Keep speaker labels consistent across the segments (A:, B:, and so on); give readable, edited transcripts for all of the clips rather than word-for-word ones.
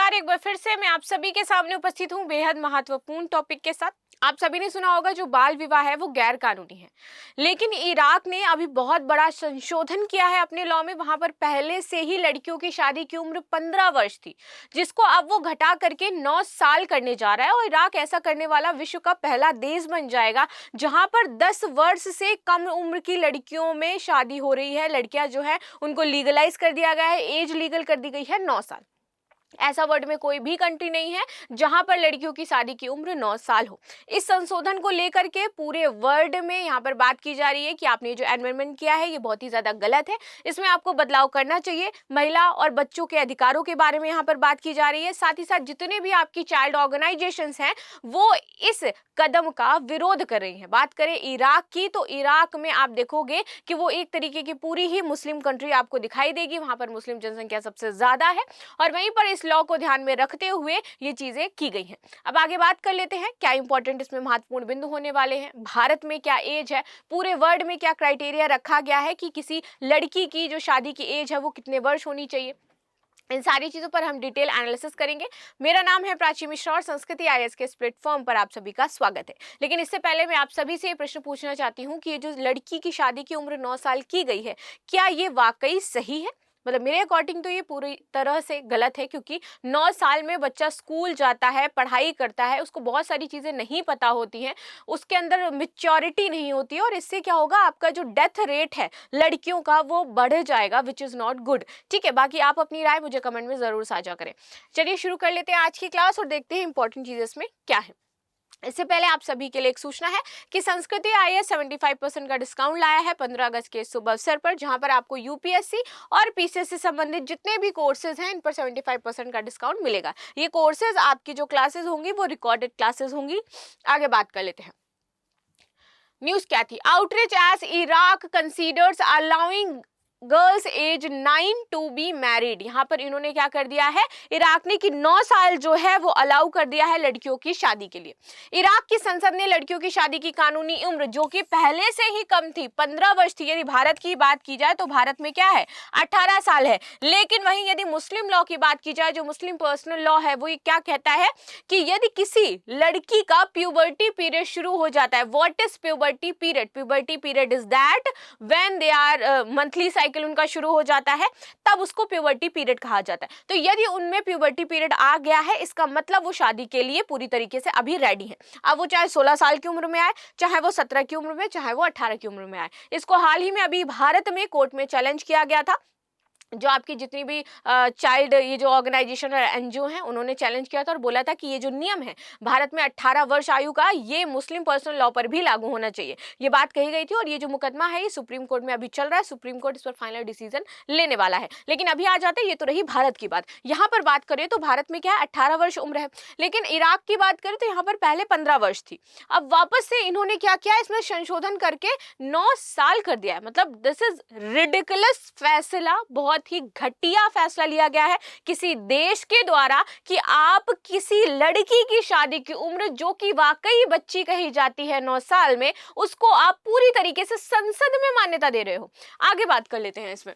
A: नमस्कार। एक बार फिर से मैं आप सभी के सामने उपस्थित हूँ बेहद महत्वपूर्ण टॉपिक के साथ। आप सभी ने सुना होगा जो बाल विवाह है वो गैर कानूनी है, लेकिन इराक ने अभी बहुत बड़ा संशोधन किया है अपने लॉ में। वहां पर पहले से ही लड़कियों की शादी की उम्र 15 वर्ष थी, जिसको अब वो घटा करके 9 साल करने जा रहा है। और इराक ऐसा करने वाला विश्व का पहला देश बन जाएगा जहां पर 10 वर्ष से कम उम्र की लड़कियों में शादी हो रही है। लड़कियां जो है उनको लीगलाइज कर दिया गया है, एज लीगल कर दी गई है 9 साल। ऐसा वर्ल्ड में कोई भी कंट्री नहीं है जहां पर लड़कियों की शादी की उम्र 9 साल हो। इस संशोधन को लेकर के पूरे वर्ल्ड में यहाँ पर बात की जा रही है कि आपने जो एनवायरमेंट किया है ये बहुत ही ज्यादा गलत है, इसमें आपको बदलाव करना चाहिए। महिला और बच्चों के अधिकारों के बारे में यहाँ पर बात की जा रही है। साथ ही साथ जितने भी आपकी चाइल्ड ऑर्गेनाइजेशंस हैं वो इस कदम का विरोध कर रही हैं। बात करें इराक की, तो इराक में आप देखोगे कि वो एक तरीके की पूरी ही मुस्लिम कंट्री आपको दिखाई देगी। वहां पर मुस्लिम जनसंख्या सबसे ज्यादा है और वहीं पर इस लॉ को ध्यान में रखते हुए ये चीजें की गई हैं। अब आगे बात कर लेते हैं क्या इंपॉर्टेंट इसमें महत्वपूर्ण बिंदु होने वाले हैं। भारत में क्या एज है, पूरे वर्ल्ड में क्या क्राइटेरिया रखा गया है कि किसी लड़की की जो शादी की एज है वो कितने वर्ष होनी चाहिए, इन सारी चीजों पर हम डिटेल एनालिसिस करेंगे। मेरा नाम है प्राची मिश्रा और संस्कृति आईएएस के इस प्लेटफॉर्म पर आप सभी का स्वागत है। लेकिन इससे पहले मैं आप सभी से ये प्रश्न पूछना चाहती हूँ कि ये जो लड़की की शादी की उम्र 9 साल की गई है, क्या ये वाकई सही है? मतलब मेरे अकॉर्डिंग तो ये पूरी तरह से गलत है, क्योंकि 9 साल में बच्चा स्कूल जाता है, पढ़ाई करता है, उसको बहुत सारी चीज़ें नहीं पता होती हैं, उसके अंदर मैच्योरिटी नहीं होती है और इससे क्या होगा, आपका जो डेथ रेट है लड़कियों का वो बढ़ जाएगा, विच इज़ नॉट गुड। ठीक है, बाकी आप अपनी राय मुझे कमेंट में ज़रूर साझा करें। चलिए शुरू कर लेते हैं आज की क्लास और देखते हैं इंपॉर्टेंट चीज़ें इसमें क्या है। इससे पहले आप सभी के लिए एक सूचना है कि संस्कृति आईएएस 75% का डिस्काउंट लाया है 15 अगस्त के शुभ अवसर पर, जहां पर आपको यूपीएससी और पीसीएस से संबंधित जितने भी कोर्सेज हैं इन पर 75% का डिस्काउंट मिलेगा। ये कोर्सेज आपकी जो क्लासेस होंगी वो रिकॉर्डेड क्लासेस होंगी। आगे बात कर लेते हैं। न्यूज क्या थी? Outrage as Iraq considers allowing girls age 9 to be married. यहाँ पर इन्होंने क्या कर दिया है, इराक ने कि 9 साल जो है वो अलाउ कर दिया है लड़कियों की शादी के लिए। इराक की संसद ने लड़कियों की शादी की कानूनी उम्र जो कि पहले से ही कम थी, 15 वर्ष थी। यदि भारत की बात की जाए तो भारत में क्या है, 18 साल है। लेकिन वहीं यदि मुस्लिम लॉ की बात की जाए, जो मुस्लिम पर्सनल लॉ है, वो ये क्या कहता है कि यदि किसी लड़की का प्यूबर्टी पीरियड शुरू हो जाता है, what is puberty period? Puberty period is that when they are monthly cycle उनका शुरू हो जाता है, तब उसको प्यूबर्टी पीरियड कहा जाता है। तो यदि उनमें प्यूबर्टी पीरियड आ गया है, इसका मतलब वो शादी के लिए पूरी तरीके से अभी रेडी है। अब वो चाहे 16 साल की उम्र में आए, चाहे वो 17 की उम्र में, चाहे वो 18 की उम्र में आए। इसको हाल ही में अभी भारत में कोर्ट में चैलेंज किया गया था। जो आपकी जितनी भी चाइल्ड ये जो ऑर्गेनाइजेशन और एनजीओ हैं उन्होंने चैलेंज किया था और बोला था कि ये जो नियम है भारत में 18 वर्ष आयु का, ये मुस्लिम पर्सनल लॉ पर भी लागू होना चाहिए, ये बात कही गई थी। और ये जो मुकदमा है ये सुप्रीम कोर्ट में अभी चल रहा है, सुप्रीम कोर्ट इस पर फाइनल डिसीजन लेने वाला है। लेकिन अभी आ जाते हैं, ये तो रही भारत की बात। यहाँ पर बात करें तो भारत में क्या है, 18 वर्ष उम्र है, लेकिन इराक की बात करें तो यहाँ पर पहले 15 वर्ष थी। अब वापस से इन्होंने क्या किया, इसमें संशोधन करके 9 साल कर दिया है। मतलब दिस इज रिडिकुलस फैसला, बहुत ही घटिया फैसला लिया गया है किसी देश के द्वारा कि आप किसी लड़की की शादी की उम्र जो कि वाकई बच्ची कही जाती है 9 साल में, उसको आप पूरी तरीके से संसद में मान्यता दे रहे हो। आगे बात कर लेते हैं इसमें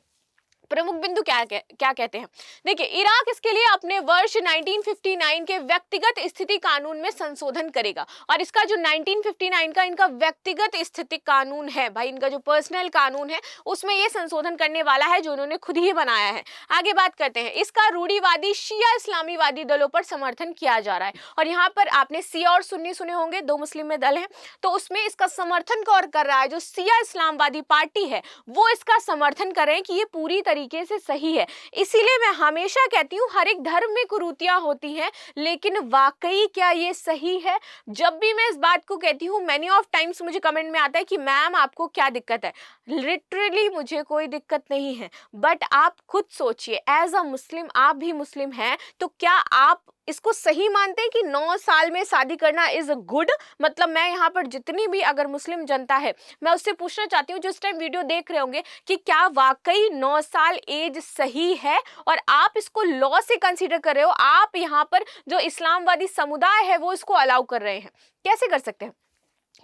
A: प्रमुख बिंदु क्या कहते हैं। देखिए, इराक इसके लिए अपने वर्ष 1959 के व्यक्तिगत स्थिति कानून में संशोधन करेगा। और इसका जो 1959 का इनका व्यक्तिगत स्थिति कानून है, भाई इनका जो पर्सनल कानून है, उसमें ये संशोधन करने वाला है जो उन्होंने खुद ही बनाया है। आगे बात करते हैं, इसका रूढ़िवादी शिया इस्लामीवादी दलों पर समर्थन किया जा रहा है। और यहाँ पर आपने शिया और सुन्नी सुने होंगे, दो मुस्लिम में दल हैं, तो उसमें इसका समर्थन कौन कर रहा है? जो शिया इस्लामवादी पार्टी है वो इसका समर्थन कर रहे हैं कि ये पूरी तरीके से सही है। इसीलिए मैं हमेशा कहती हूं हर एक धर्म में कुरीतियां होती हैं, लेकिन वाकई क्या ये सही है? जब भी मैं इस बात को कहती हूं, मैनी ऑफ टाइम्स मुझे कमेंट में आता है कि मैम आपको क्या दिक्कत है। लिटरली मुझे कोई दिक्कत नहीं है, बट आप खुद सोचिए, एज अ मुस्लिम, आप भी मुस्लिम हैं, तो क्या आप इसको सही मानते हैं कि 9 साल में शादी करना इज गुड? मतलब मैं यहाँ पर जितनी भी अगर मुस्लिम जनता है, मैं उससे पूछना चाहती हूँ जो इस टाइम वीडियो देख रहे होंगे, कि क्या वाकई 9 साल एज सही है और आप इसको लॉ से कंसीडर कर रहे हो? आप यहाँ पर जो इस्लामवादी समुदाय है वो इसको अलाउ कर रहे हैं, कैसे कर सकते हैं?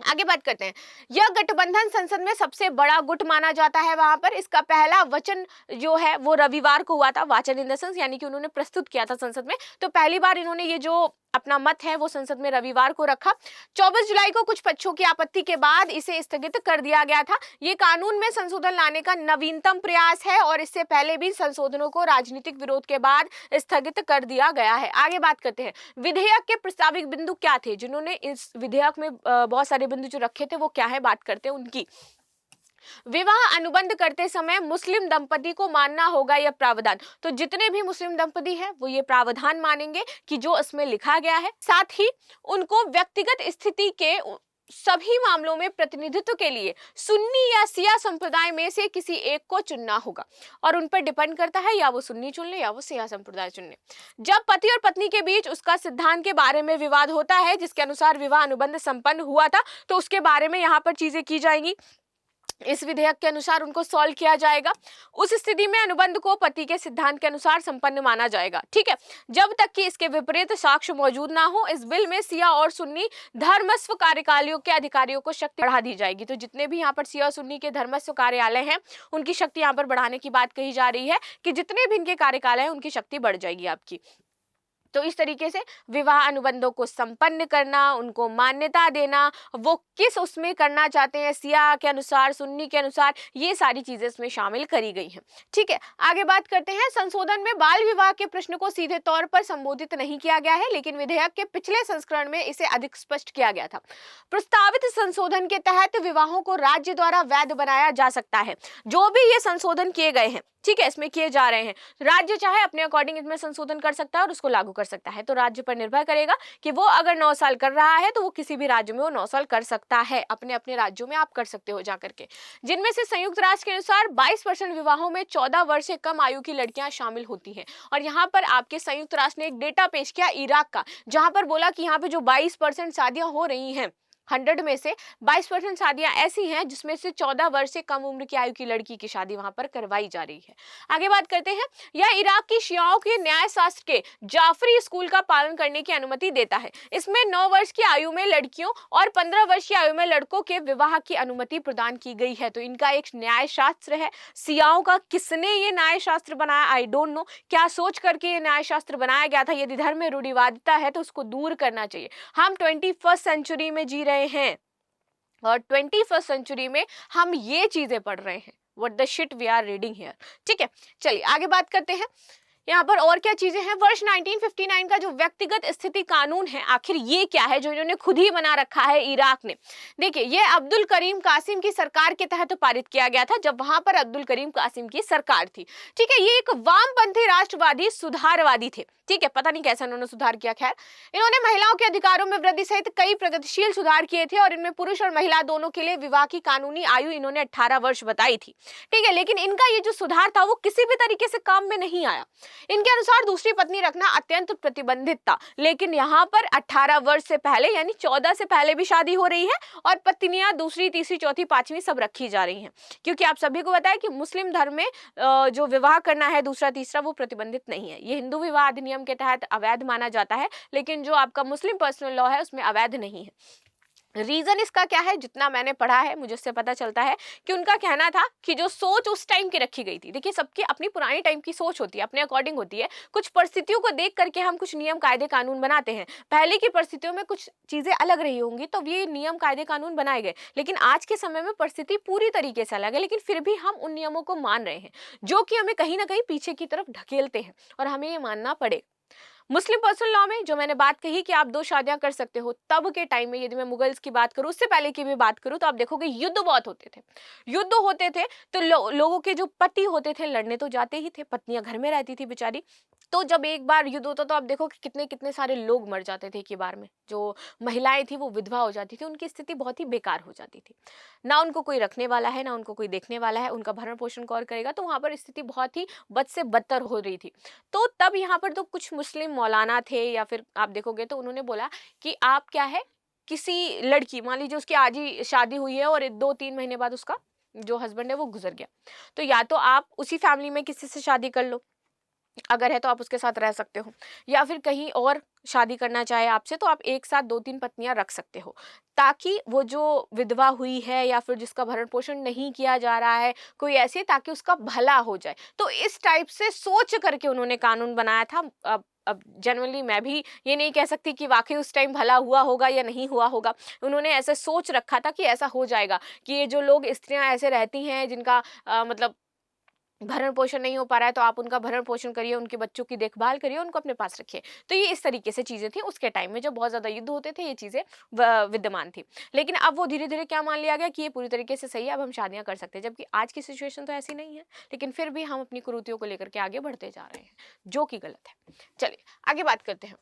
A: आगे बात करते हैं। यह गठबंधन संसद में सबसे बड़ा गुट माना जाता है वहां पर। इसका पहला वचन जो है वो रविवार को हुआ था, वाचन इन द सेंस यानी कि उन्होंने प्रस्तुत किया था संसद में। तो पहली बार इन्होंने ये जो अपना मत है वो संसद में रविवार को रखा। 24 जुलाई को कुछ पक्षों की आपत्ति के बाद इसे स्थगित कर दिया गया था। ये कानून में संशोधन लाने का नवीनतम प्रयास है और इससे पहले भी संशोधनों को राजनीतिक विरोध के बाद स्थगित कर दिया गया है। आगे बात करते हैं, विधेयक के प्रस्तावित बिंदु क्या थे। जिन्होंने इस विधेयक में बहुत सारे बिंदु जो रखे थे वो क्या है, बात करते हैं उनकी। विवाह अनुबंध करते समय मुस्लिम दंपति को मानना होगा यह प्रावधान। तो जितने भी मुस्लिम दंपति हैं वो ये प्रावधान मानेंगे कि जो इसमें लिखा गया है। साथ ही उनको व्यक्तिगत स्थिति के सभी मामलों में प्रतिनिधित्व के लिए सुन्नी या सिया संप्रदाय में से किसी एक को चुनना होगा और उन पर डिपेंड करता है या वो सुन्नी चुन ले या वो सिया संप्रदाय चुन ले। जब पति और पत्नी के बीच उसका सिद्धांत के बारे में विवाद होता है जिसके अनुसार विवाह अनुबंध संपन्न हुआ था, तो उसके बारे में यहाँ पर चीजें की जाएंगी। इस विधेयक के अनुसार उनको सॉल्व किया जाएगा। उस स्थिति में अनुबंध को पति के सिद्धांत के अनुसार संपन्न माना जाएगा। ठीक है, जब तक कि इसके विपरीत साक्ष्य मौजूद ना हो, इस बिल में सिया और सुन्नी धर्मस्व कार्यालयों के अधिकारियों को शक्ति बढ़ा दी जाएगी। तो जितने भी यहाँ पर सिया और सुन्नी के धर्मस्व कार्यालय हैं उनकी शक्ति यहाँ पर बढ़ाने की बात कही जा रही है कि जितने भी इनके कार्यालय हैं उनकी शक्ति बढ़ जाएगी आपकी। तो इस तरीके से विवाह अनुबंधों को संपन्न करना, उनको मान्यता देना, वो किस उसमें करना चाहते हैं, सिया के अनुसार, सुन्नी के अनुसार, ये सारी चीजें इसमें शामिल करी गई हैं। ठीक है, आगे बात करते हैं। संशोधन में बाल विवाह के प्रश्न को सीधे तौर पर संबोधित नहीं किया गया है, लेकिन विधेयक के पिछले संस्करण में इसे अधिक स्पष्ट किया गया था। प्रस्तावित संशोधन के तहत विवाहों को राज्य द्वारा वैध बनाया जा सकता है। जो भी ये संशोधन किए गए हैं, ठीक है, इसमें किए जा रहे हैं, राज्य चाहे अपने अकॉर्डिंग इसमें संशोधन कर सकता है और उसको लागू कर सकता है। तो राज्य पर निर्भर करेगा कि वो अगर 9 साल कर रहा है तो वो किसी भी राज्य में वो 9 साल कर सकता है। अपने अपने राज्यों में आप कर सकते हो जाकर के। जिनमें से संयुक्त राष्ट्र के अनुसार 22% विवाहों में 14 वर्ष से कम आयु की लड़कियां शामिल होती हैं। और यहाँ पर आपके संयुक्त राष्ट्र ने एक डेटा पेश किया इराक का, जहां पर बोला कि यहाँ पे जो 22% शादियां हो रही हैं, 100 में से 22% शादियां ऐसी हैं जिसमें से 14 वर्ष से कम उम्र की आयु की लड़की की शादी वहां पर करवाई जा रही है। आगे बात करते हैं। यह इराक की शियाओं के न्याय शास्त्र के जाफरी स्कूल का पालन करने की अनुमति देता है। इसमें 9 वर्ष की आयु में लड़कियों और 15 वर्ष की आयु में लड़कों के विवाह की अनुमति प्रदान की गई है। तो इनका एक न्याय शास्त्र है। शियाओं का किसने ये न्याय शास्त्र बनाया, आई डोंट नो, क्या सोच करके ये न्याय शास्त्र बनाया गया था। यदि धर्म में रूढ़िवादिता है तो उसको दूर करना चाहिए। हम 21st सेंचुरी में जी रहे हैं और 21st सेंचुरी में हम ये चीजें पढ़ रहे हैं। What the shit we are reading here. ठीक है, चलिए आगे बात करते हैं। यहाँ पर और क्या चीजें हैं। वर्ष 1959 का जो व्यक्तिगत स्थिति कानून है, आखिर ये क्या है जो इन्होंने खुद ही बना रखा है इराक ने। देखिए, ये अब्दुल करीम कासिम की सरकार के तहत पारित किया गया था, जब वहां पर अब्दुल करीम कासिम की सरकार थी। ठीक है, ये एक वामपंथी राष्ट्रवादी सुधारवादी थे। ठीक है, पता नहीं कैसा इन्होंने सुधार किया। खैर, इन्होंने महिलाओं के अधिकारों में वृद्धि सहित कई प्रगतिशील सुधार किए थे और इनमें पुरुष और महिला दोनों के लिए विवाह की कानूनी आयु इन्होंने 18 वर्ष बताई थी। ठीक है, लेकिन इनका ये जो सुधार था वो किसी भी तरीके से काम में नहीं आया। इनके अनुसार दूसरी पत्नी रखना अत्यंत प्रतिबंधित था, लेकिन यहाँ पर 18 वर्ष से पहले यानी 14 से पहले भी शादी हो रही है और पत्नियां दूसरी, तीसरी, चौथी, पांचवी सब रखी जा रही हैं। क्योंकि आप सभी को पता है कि मुस्लिम धर्म में जो विवाह करना है दूसरा, तीसरा, वो प्रतिबंधित नहीं है। ये हिंदू विवाह अधिनियम के तहत अवैध माना जाता है, लेकिन जो आपका मुस्लिम पर्सनल लॉ है उसमें अवैध नहीं है। रीजन इसका क्या है, जितना मैंने पढ़ा है मुझे उससे पता चलता है कि उनका कहना था कि जो सोच उस टाइम की रखी गई थी। देखिए, सबकी अपनी पुरानी टाइम की सोच होती है, अपने अकॉर्डिंग होती है। कुछ परिस्थितियों को देख करके हम कुछ नियम कायदे कानून बनाते हैं। पहले की परिस्थितियों में कुछ चीजें अलग रही होंगी तो ये नियम कायदे कानून बनाए गए, लेकिन आज के समय में परिस्थिति पूरी तरीके से अलग है। लेकिन फिर भी हम उन नियमों को मान रहे हैं जो कि हमें कहीं ना कहीं पीछे की तरफ ढकेलते हैं और हमें ये मानना पड़े। मुस्लिम पर्सनल लॉ में जो मैंने बात कही कि आप 2 शादियां कर सकते हो, तब के टाइम में, यदि मैं मुगल्स की बात करूं, उससे पहले की भी बात करूं, तो आप देखोगे युद्ध बहुत होते थे। युद्ध होते थे तो लोगों के जो पति होते थे लड़ने तो जाते ही थे, पत्नियां घर में रहती थी बेचारी। तो जब एक बार युद्ध होता तो आप देखो कि कितने कितने सारे लोग मर जाते थे एक ही बार में। जो महिलाएं थी वो विधवा हो जाती थी, उनकी स्थिति बहुत ही बेकार हो जाती थी। ना उनको कोई रखने वाला है, ना उनको कोई देखने वाला है, उनका भरण पोषण कौन करेगा। तो वहां पर स्थिति बहुत ही बद से बदतर हो रही थी। तो तब यहाँ पर तो कुछ मुस्लिम मौलाना थे, या फिर आप देखोगे तो उन्होंने बोला कि आप क्या है, किसी लड़की, मान लीजिए उसकी आज ही शादी हुई है और 2-3 महीने बाद उसका जो हस्बैंड है वो गुजर गया, तो या तो आप उसी फैमिली में किसी से शादी कर लो, अगर है तो आप उसके साथ रह सकते हो, या फिर कहीं और शादी करना चाहे आपसे तो आप एक साथ 2-3 पत्नियां रख सकते हो, ताकि वो जो विधवा हुई है या फिर जिसका भरण पोषण नहीं किया जा रहा है कोई ऐसे, ताकि उसका भला हो जाए। तो इस टाइप से सोच करके उन्होंने कानून बनाया था। अब जनरली मैं भी ये नहीं कह सकती कि वाकई उस टाइम भला हुआ होगा या नहीं हुआ होगा। उन्होंने ऐसे सोच रखा था कि ऐसा हो जाएगा कि ये जो लोग स्त्रियां ऐसे रहती हैं जिनका मतलब भरण पोषण नहीं हो पा रहा है, तो आप उनका भरण पोषण करिए, उनके बच्चों की देखभाल करिए, उनको अपने पास रखिए। तो ये इस तरीके से चीजें थी उसके टाइम में, जब बहुत ज्यादा युद्ध होते थे, ये चीजें विद्यमान थी। लेकिन अब वो धीरे धीरे क्या मान लिया गया कि ये पूरी तरीके से सही है, अब हम शादियां कर सकते हैं, जबकि आज की सिचुएशन तो ऐसी नहीं है। लेकिन फिर भी हम अपनी कुरीतियों को लेकर के आगे बढ़ते जा रहे हैं, जो कि गलत है। चलिए आगे बात करते हैं।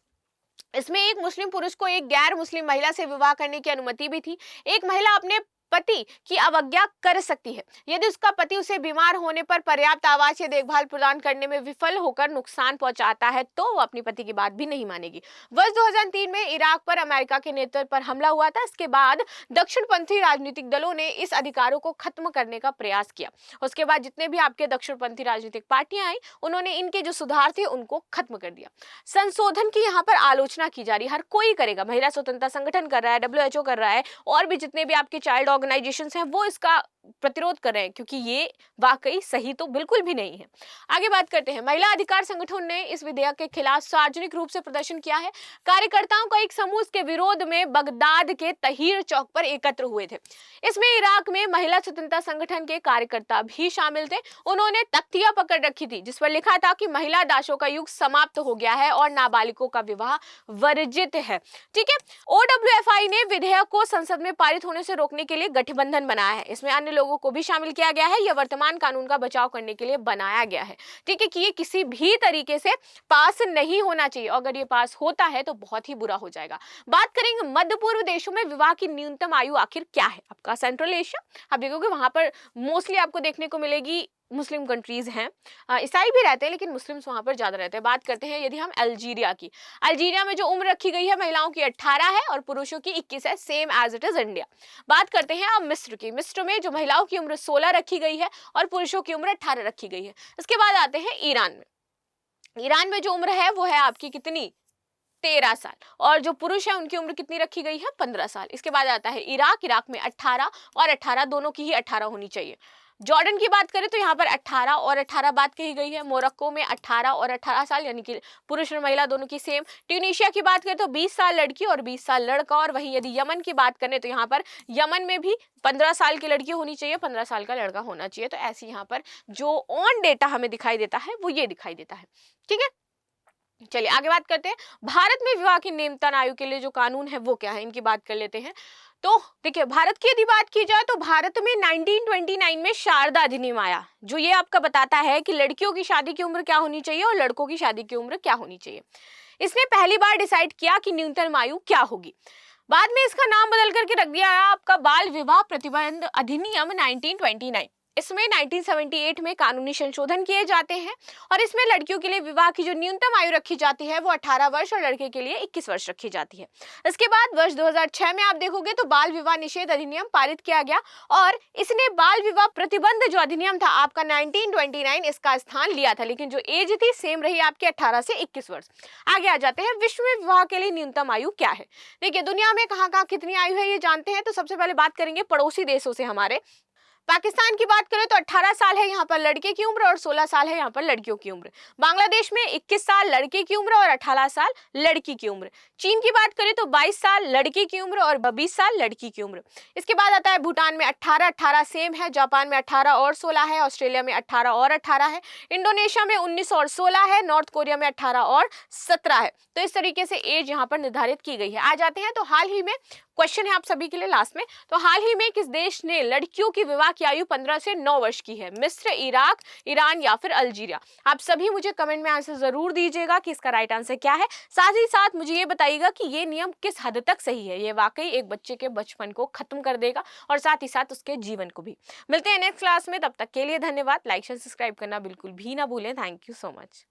A: इसमें एक मुस्लिम पुरुष को एक गैर मुस्लिम महिला से विवाह करने की अनुमति भी थी। एक महिला अपने पति की अवज्ञा कर सकती है यदि उसका पति उसे बीमार होने पर पर्याप्त आवास या देखभाल प्रदान करने में विफल होकर नुकसान पहुंचाता है, तो वो अपनी पति की बात भी नहीं मानेगी। वर्ष 2003 में इराक पर अमेरिका के नेतृत्व पर हमला हुआ था। इसके बाद दक्षिणपंथी राजनीतिक दलों ने इस अधिकारों को खत्म करने का प्रयास किया। उसके बाद जितने भी आपके दक्षिणपंथी राजनीतिक पार्टियां आई, उन्होंने इनके जो सुधार थे उनको खत्म कर दिया। संशोधन की यहाँ पर आलोचना की जा रही, हर कोई करेगा, महिला स्वतंत्रता संगठन कर रहा है, WHO कर रहा है, और भी जितने भी आपके चाइल्ड ऑर्गेनाइजेशंस हैं वो इसका प्रतिरोध कर रहे हैं, क्योंकि ये वाकई सही तो बिल्कुल भी नहीं है। आगे बात करते हैं। महिला अधिकार संगठन ने इस विधेयक के खिलाफ सार्वजनिक रूप से प्रदर्शन किया है। कार्यकर्ताओं का एक समूह इसके विरोध में बगदाद के तहीर चौक पर एकत्र हुए थे। इसमें इराक में महिला स्वतंत्रता संगठन के कार्यकर्ता भी शामिल थे। उन्होंने तख्तियां पकड़ रखी थी जिस पर लिखा था कि महिला दासों का युग समाप्त हो गया है और नाबालिगों का विवाह वर्जित है। ठीक है। OWFI ने विधेयक को संसद में पारित होने से रोकने के लिए गठबंधन बनाया है। इसमें अन्य लोगों को भी शामिल किया गया है। यह वर्तमान कानून का बचाव करने के लिए बनाया गया है। ठीक है, कि ये किसी भी तरीके से पास नहीं होना चाहिए। अगर ये पास होता है तो बहुत ही बुरा हो जाएगा। बात करेंगे मध्य पूर्व देशों में विवाह की न्यूनतम आयु आखिर क्या है। आपका सेंट्रल एशिया, आप देखोगे वहां पर मोस्टली आपको देखने को मिलेगी मुस्लिम कंट्रीज हैं। ईसाई भी रहते हैं लेकिन मुस्लिम्स वहां पर ज्यादा रहते हैं। बात करते हैं यदि हम अल्जीरिया की, अल्जीरिया में जो उम्र रखी गई है महिलाओं की 18 है और पुरुषों की 21 है, same as it is India. बात करते हैं अब मिस्र की। मिस्र में जो महिलाओं की उम्र 16 रखी गई है और पुरुषों की उम्र 18 रखी गई है। इसके बाद आते हैं ईरान में। ईरान में जो उम्र है वो है आपकी कितनी, 13 साल, और जो पुरुष है उनकी उम्र कितनी रखी गई है, 15 साल। इसके बाद आता है इराक। इराक में 18 और 18 दोनों की ही 18 होनी चाहिए। जॉर्डन की बात करें तो यहाँ पर 18 और 18 बात कही गई है। मोरक्को में 18 और 18 साल, यानी कि पुरुष और महिला दोनों की सेम। ट्यूनीशिया की बात करें तो 20 साल लड़की और 20 साल लड़का। और वहीं यदि यमन की बात करें तो यहाँ पर यमन में भी 15 साल की लड़की होनी चाहिए, 15 साल का लड़का होना चाहिए। तो ऐसे यहाँ पर जो ऑन डेटा हमें दिखाई देता है वो ये दिखाई देता है। ठीक है, चलिए आगे बात करते हैं। भारत में विवाह की न्यूनतम आयु के लिए जो कानून है वो क्या है, इनकी बात कर लेते हैं। तो देखिए, भारत की यदि बात की जाए तो भारत में 1929 में शारदा अधिनियम आया, जो ये आपका बताता है कि लड़कियों की शादी की उम्र क्या होनी चाहिए और लड़कों की शादी की उम्र क्या होनी चाहिए। इसने पहली बार डिसाइड किया कि न्यूनतम आयु क्या होगी। बाद में इसका नाम बदल करके रख दिया आपका बाल विवाह प्रतिबंध अधिनियम 1929। इसमें 1978 में कानूनी संशोधन किए जाते हैं और इसमें लड़कियों के लिए विवाह की जो न्यूनतम आयु रखी जाती है वो 18 वर्ष और लड़के के लिए 21 वर्ष रखी जाती है। इसके बाद वर्ष 2006 में आप देखोगे तो बाल विवाह निषेध अधिनियम पारित किया गया और इसने बाल विवाह प्रतिबंध जो अधिनियम था आपका 1929 इसका स्थान लिया था, लेकिन जो एज थी सेम रही आपकी 18 से 21 वर्ष। आगे आ जाते हैं, विश्व में विवाह के लिए न्यूनतम आयु क्या है। देखिए, दुनिया में कहाँ कहाँ कितनी आयु है ये जानते हैं, तो सबसे पहले बात करेंगे पड़ोसी देशों से। हमारे पाकिस्तान की बात करें तो 18 साल है यहाँ पर लड़के की उम्र और 16 साल है यहाँ पर लड़कियों की उम्र। बांग्लादेश में 21 साल लड़के की उम्र और 18 साल लड़की की उम्र। चीन की बात करें तो 22 साल लड़के की उम्र और 20 साल लड़की की उम्र। इसके बाद आता है भूटान में 18 सेम है, जापान में 18 और 16 है, ऑस्ट्रेलिया में 18 और 18 है, इंडोनेशिया में 19 और 16 है, नॉर्थ कोरिया में 18 और 17 है। तो इस तरीके से एज यहाँ पर निर्धारित की गई है। आ जाते हैं तो हाल ही में क्वेश्चन है आप सभी के लिए लास्ट में, तो हाल ही में किस देश ने लड़कियों की विवाह की आयु 15 से 9 वर्ष की है। मिस्र, इराक, ईरान या फिर अल्जीरिया। आप सभी मुझे कमेंट में आंसर जरूर दीजिएगा कि इसका राइट आंसर क्या है। साथ ही साथ मुझे ये बताइएगा कि ये नियम किस हद तक सही है, ये वाकई एक बच्चे के बचपन को खत्म कर देगा और साथ ही साथ उसके जीवन को भी। मिलते हैं नेक्स्ट क्लास में, तब तक के लिए धन्यवाद। लाइक शेयर सब्सक्राइब करना बिल्कुल भी ना भूलें। Thank you so much.